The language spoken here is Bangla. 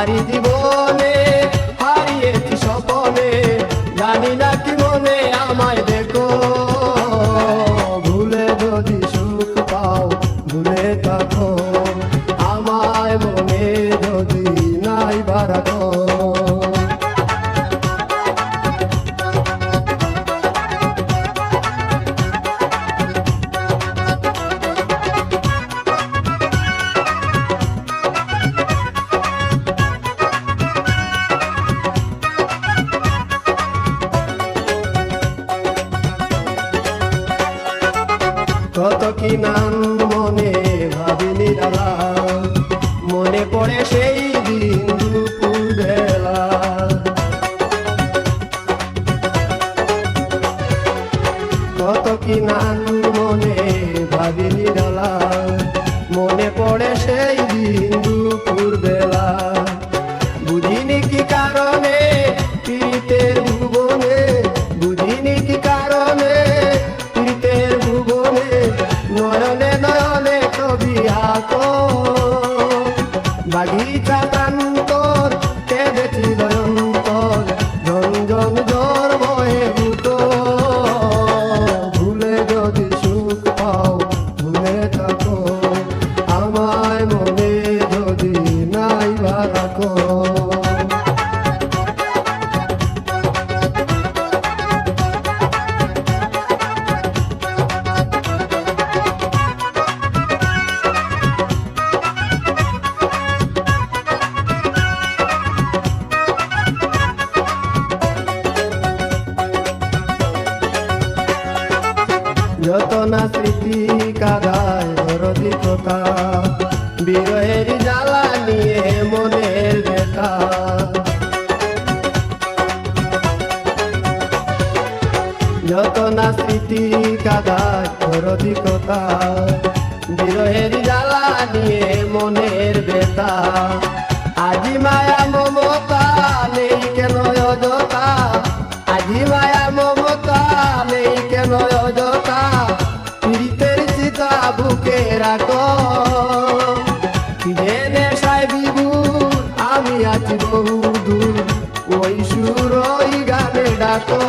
আমারই জীবনে হারিয়েছি স্বপনে, জানি না কি মনে আমায় দেখো। ভুলে যদি সুখ পাও ভুলে থাকো, আমায় মনে যদি নাই বারাখো। কত কি নাম মনে ভাবিনি ডালা, মনে পড়ে সেই দিন দুপুর বেলা। কত কি নাম মনে ভাবিনি ডালা, মনে পড়ে সেই দিন দুপুর বেলা। বুঝিনি কি কারণে পীড়িতের ভুবনে, বুঝিনি কি কারণে পীড়িতের ভুবনে, নয়নে নয়নে ছবি আঁকো। বাগিচা প্রান্তর কেঁদেছিল অন্তর, ঝনঝন ঝড় বয়ে ভূতো। ভুলে যদি সুখ পাও ভুলে থাকো, আমায় মনে যদি নাই বারাখো। যত না স্মৃতি কাদায় দরদি কথা, বিরহের জ্বালা নিয়ে মনের ব্যথা। যত না স্মৃতি কাদায় দরদি কথা, বিরহের জ্বালা নিয়ে মনের ব্যথা। আজি মায়া মমতা নেই কেন অযথা, আজি মায়া মমতা নেই কেন অযথা। পীড়িতের চিতা বুকে রাখো, জেনে সাই বিভুর আমি আছি বহু দূর, ওই সুর ওই গানে ডাকো।